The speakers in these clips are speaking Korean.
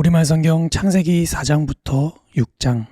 우리말 성경 창세기 4장부터 6장.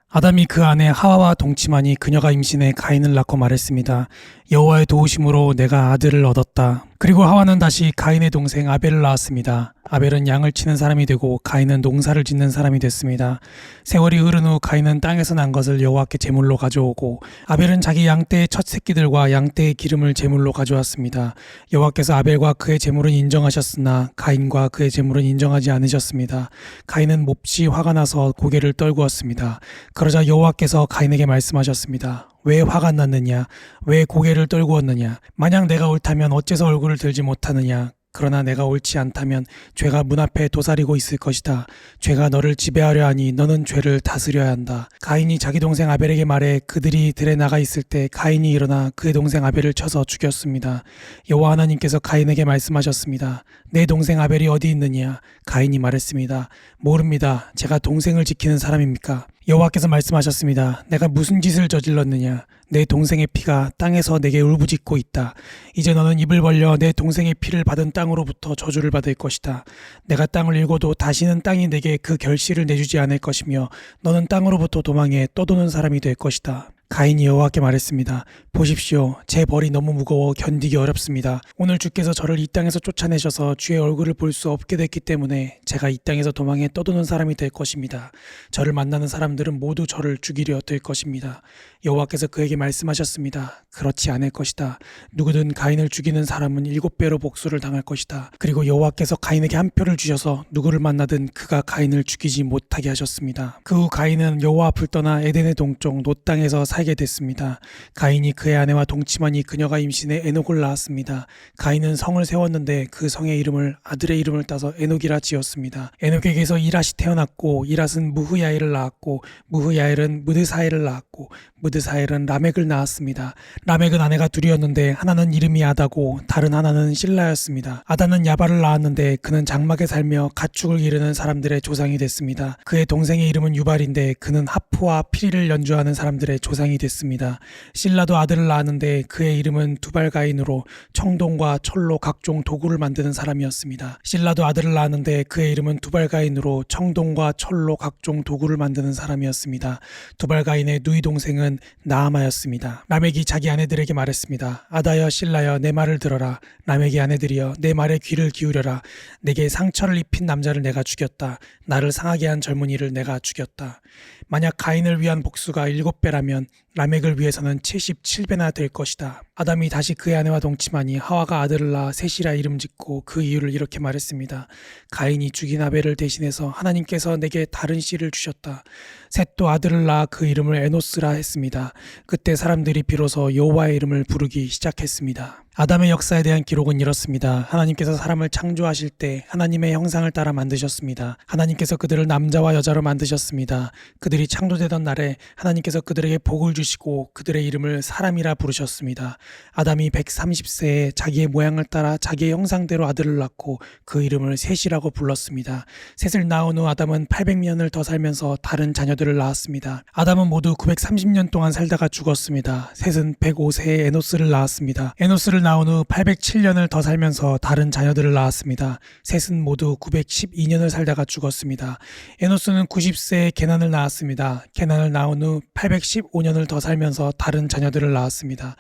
아담이 그 아내 하와와 동침하니 그녀가 임신해 가인을 낳고 말했습니다. 여호와의 도우심으로 내가 아들을 얻었다. 그리고 하와는 다시 가인의 동생 아벨을 낳았습니다. 아벨은 양을 치는 사람이 되고 가인은 농사를 짓는 사람이 됐습니다. 세월이 흐른 후 가인은 땅에서 난 것을 여호와께 제물로 가져오고 아벨은 자기 양떼의 첫 새끼들과 양떼의 기름을 제물로 가져왔습니다. 여호와께서 아벨과 그의 제물은 인정하셨으나 가인과 그의 제물은 인정하지 않으셨습니다. 가인은 몹시 화가 나서 고개를 떨구었습니다. 그러자 여호와께서 가인에게 말씀하셨습니다. 왜 화가 났느냐? 왜 고개를 떨구었느냐? 만약 내가 옳다면 어째서 얼굴을 들지 못하느냐? 그러나 내가 옳지 않다면 죄가 문 앞에 도사리고 있을 것이다. 죄가 너를 지배하려 하니 너는 죄를 다스려야 한다. 가인이 자기 동생 아벨에게 말해 그들이 들에 나가 있을 때 가인이 일어나 그의 동생 아벨을 쳐서 죽였습니다. 여호와 하나님께서 가인에게 말씀하셨습니다. 내 동생 아벨이 어디 있느냐? 가인이 말했습니다. 모릅니다. 제가 동생을 지키는 사람입니까? 여호와께서 말씀하셨습니다. 내가 무슨 짓을 저질렀느냐? 내 동생의 피가 땅에서 내게 울부짖고 있다. 이제 너는 입을 벌려 내 동생의 피를 받은 땅으로부터 저주를 받을 것이다. 내가 땅을 일궈도 다시는 땅이 내게 그 결실을 내주지 않을 것이며 너는 땅으로부터 도망해 떠도는 사람이 될 것이다. 가인이 여호와께 말했습니다. 보십시오. 제 벌이 너무 무거워 견디기 어렵습니다. 오늘 주께서 저를 이 땅에서 쫓아내셔서 주의 얼굴을 볼 수 없게 됐기 때문에 제가 이 땅에서 도망해 떠도는 사람이 될 것입니다. 저를 만나는 사람들은 모두 저를 죽이려 될 것입니다. 여호와께서 그에게 말씀하셨습니다. 그렇지 않을 것이다. 누구든 가인을 죽이는 사람은 7배로 복수를 당할 것이다. 그리고 여호와께서 가인에게 한 표를 주셔서 누구를 만나든 그가 가인을 죽이지 못하게 하셨습니다. 그 후 가인은 여호와 앞을 떠나 에덴의 동쪽 놋 땅에서 살게 됐습니다. 가인이 그의 아내와 동침하니 그녀가 임신해 에녹을 낳았습니다. 가인은 성을 세웠는데 그 성의 이름을 아들의 이름을 따서 에녹이라 지었습니다. 에녹에게서 이랏이 태어났고 이랏은 무흐야엘을 낳았고 무흐야엘은 무드사엘을 낳았고 무드사엘은 라멕을 낳았습니다. 라멕은 아내가 둘이었는데 하나는 이름이 아다고 다른 하나는 실라였습니다. 아다는 야발을 낳았는데 그는 장막에 살며 가축을 기르는 사람들의 조상이 됐습니다. 그의 동생의 이름은 유발인데 그는 하프와 피리를 연주하는 사람들의 조상이 됐습니다. 실라도 아들을 낳았는데 그의 이름은 두발가인으로 청동과 철로 각종 도구를 만드는 사람이었습니다. 실라도 아들을 낳았는데 그의 이름은 두발가인으로 청동과 철로 각종 도구를 만드는 사람이었습니다. 두발가인의 누이 동생은 나아마였습니다. 라멕이 자기 아내들에게 말했습니다. 아다여 실라여 내 말을 들어라. 라멕의 아내들이여 내 말에 귀를 기울여라. 내게 상처를 입힌 남자를 내가 죽였다. 나를 상하게 한 젊은이를 내가 죽였다. 만약 가인을 위한 복수가 7배라면 라멕을 위해서는 77배나 될 것이다. 아담이 다시 그의 아내와 동침하니 하와가 아들을 낳아 셋이라 이름 짓고 그 이유를 이렇게 말했습니다. 가인이 죽인 아벨을 대신해서 하나님께서 내게 다른 씨를 주셨다. 셋도 아들을 낳아 그 이름을 에노스라 했습니다. 그때 사람들이 비로소 여호와의 이름을 부르기 시작했습니다. 아담의 역사에 대한 기록은 이렇습니다. 하나님께서 사람을 창조하실 때 하나님의 형상을 따라 만드셨습니다. 하나님께서 그들을 남자와 여자로 만드셨습니다. 그들이 창조되던 날에 하나님께서 그들에게 복을 주시고 그들의 이름을 사람이라 부르셨습니다. 아담이 130세에 자기의 모양을 따라 자기의 형상대로 아들을 낳고 그 이름을 셋이라고 불렀습니다. 셋을 낳은 후 아담은 800년을 더 살면서 다른 자녀들을 낳았습니다. 아담은 모두 930년 동안 살다가 죽었습니다. 셋은 105세에 에노스를 낳았습니다. 에노스를 낳은 후 807년을 더 살면서 다른 자녀들을 낳았습니다. 셋은 모두 912년을 살다가 죽었습니다. 에노스는 90세에 게난을 낳았습니다. 게난을 낳은 후 815년을 더 살면서 다른 자녀들을 낳았습니다.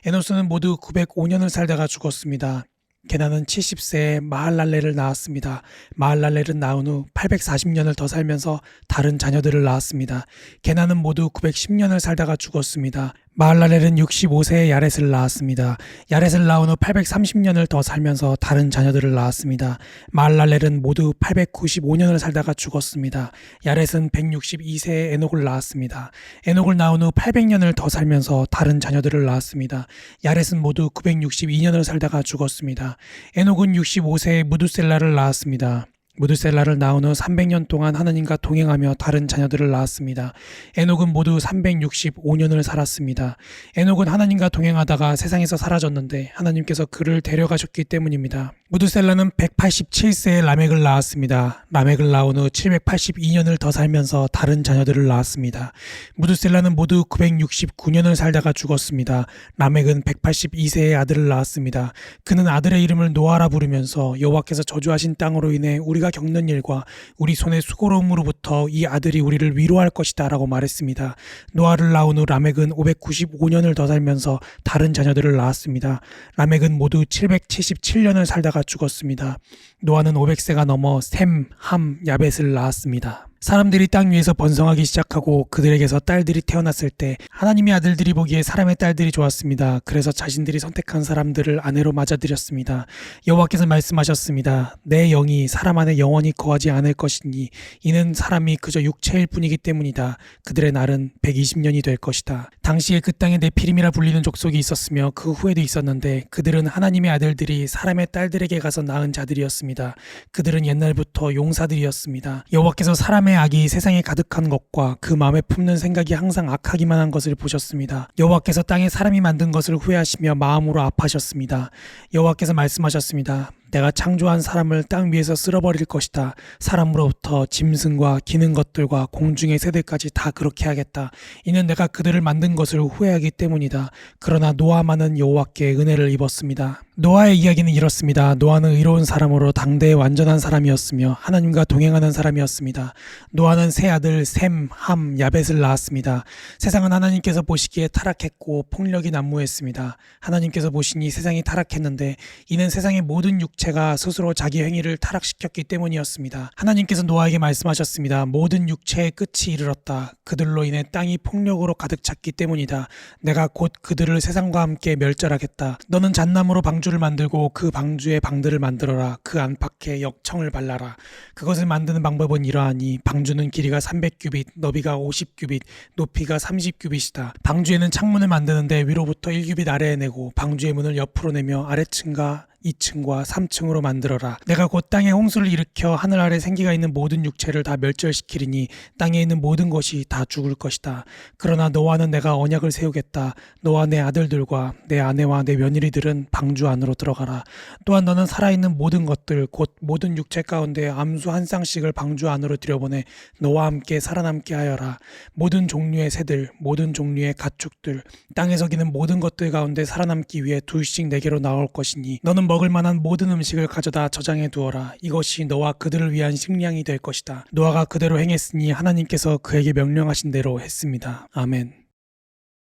에노스는 모두 905년을 살다가 죽었습니다. 게난은 70세에 마할랄렐을 낳았습니다. 마할랄렐은 낳은 후 840년을 더 살면서 다른 자녀들을 낳았습니다. 게난은 모두 910년을 살다가 죽었습니다. 마할랄렐은 65세에 야렛을 낳았습니다. 야렛을 낳은 후 830년을 더 살면서 다른 자녀들을 낳았습니다. 마할랄렐은 모두 895년을 살다가 죽었습니다. 야렛은 162세에 에녹을 낳았습니다. 에녹을 낳은 후 800년을 더 살면서 다른 자녀들을 낳았습니다. 야렛은 모두 962년을 살다가 죽었습니다. 에녹은 65세에 무두셀라를 낳았습니다. 무드셀라를 낳은 후 300년 동안 하나님과 동행하며 다른 자녀들을 낳았습니다. 에녹은 모두 365년을 살았습니다. 에녹은 하나님과 동행하다가 세상에서 사라졌는데 하나님께서 그를 데려가셨기 때문입니다. 무드셀라는 187세에 라멕을 낳았습니다. 라멕을 낳은 후 782년을 더 살면서 다른 자녀들을 낳았습니다. 무드셀라는 모두 969년을 살다가 죽었습니다. 라멕은 182세의 아들을 낳았습니다. 그는 아들의 이름을 노아라 부르면서 여호와께서 저주하신 땅으로 인해 우리가 겪는 일과 우리 손의 수고로움으로부터 이 아들이 우리를 위로할 것이다 라고 말했습니다. 노아를 낳은 후 라멕은 595년을 더 살면서 다른 자녀들을 낳았습니다. 라멕은 모두 777년을 살다가 죽었습니다. 노아는 500세가 넘어 셈, 함, 야벳을 낳았습니다. 사람들이 땅 위에서 번성하기 시작하고 그들에게서 딸들이 태어났을 때 하나님의 아들들이 보기에 사람의 딸들이 좋았습니다. 그래서 자신들이 선택한 사람들을 아내로 맞아들였습니다. 여호와께서 말씀하셨습니다. 내 영이 사람 안에 영원히 거하지 않을 것이니 이는 사람이 그저 육체일 뿐이기 때문이다. 그들의 날은 120년이 될 것이다. 당시에 그 땅에 네피림이라 불리는 족속이 있었으며 그 후에도 있었는데 그들은 하나님의 아들들이 사람의 딸들에게 가서 낳은 자들이었습니다. 그들은 옛날부터 용사들이었습니다. 여호와께서 사람의 악이 세상에 가득한 것과 그 마음에 품는 생각이 항상 악하기만 한 것을 보셨습니다. 여호와께서 땅에 사람이 만든 것을 후회하시며 마음으로 아파하셨습니다. 여호와께서 말씀하셨습니다. 내가 창조한 사람을 땅 위에서 쓸어버릴 것이다. 사람으로부터 짐승과 기는 것들과 공중의 새들까지 다 그렇게 하겠다. 이는 내가 그들을 만든 것을 후회하기 때문이다. 그러나 노아만은 여호와께 은혜를 입었습니다. 노아의 이야기는 이렇습니다. 노아는 의로운 사람으로 당대의 완전한 사람이었으며 하나님과 동행하는 사람이었습니다. 노아는 세 아들 셈, 함, 야벳을 낳았습니다. 세상은 하나님께서 보시기에 타락했고 폭력이 난무했습니다. 하나님께서 보시니 세상이 타락했는데 이는 세상의 모든 육체가 스스로 자기 행위를 타락시켰기 때문이었습니다. 하나님께서 노아에게 말씀하셨습니다. 모든 육체의 끝이 이르렀다. 그들로 인해 땅이 폭력으로 가득 찼기 때문이다. 내가 곧 그들을 세상과 함께 멸절하겠다. 너는 잣나무로 방주를 만들고 그 방주에 방들을 만들어라. 그 안팎에 역청을 발라라. 그것을 만드는 방법은 이러하니 방주는 길이가 300규빗, 너비가 50규빗, 높이가 30규빗이다. 방주에는 창문을 만드는데 위로부터 1규빗 아래에 내고 방주의 문을 옆으로 내며 아래층과 2층과 3층으로 만들어라. 내가 곧 땅에 홍수를 일으켜 하늘 아래 생기가 있는 모든 육체를 다 멸절시키리니 땅에 있는 모든 것이 다 죽을 것이다. 그러나 너와는 내가 언약을 세우겠다. 너와 내 아들들과 내 아내와 내 며느리들은 방주 안으로 들어가라. 또한 너는 살아있는 모든 것들 곧 모든 육체 가운데 암수 한 쌍씩을 방주 안으로 들여보내 너와 함께 살아남게 하여라. 모든 종류의 새들, 모든 종류의 가축들, 땅에서 기는 모든 것들 가운데 살아남기 위해 둘씩 내게로 나올 것이니 너는 먹을 만한 모든 음식을 가져다 저장해 두어라. 이것이 너와 그들을 위한 식량이 될 것이다. 노아가 그대로 행했으니 하나님께서 그에게 명령하신 대로 했습니다. 아멘.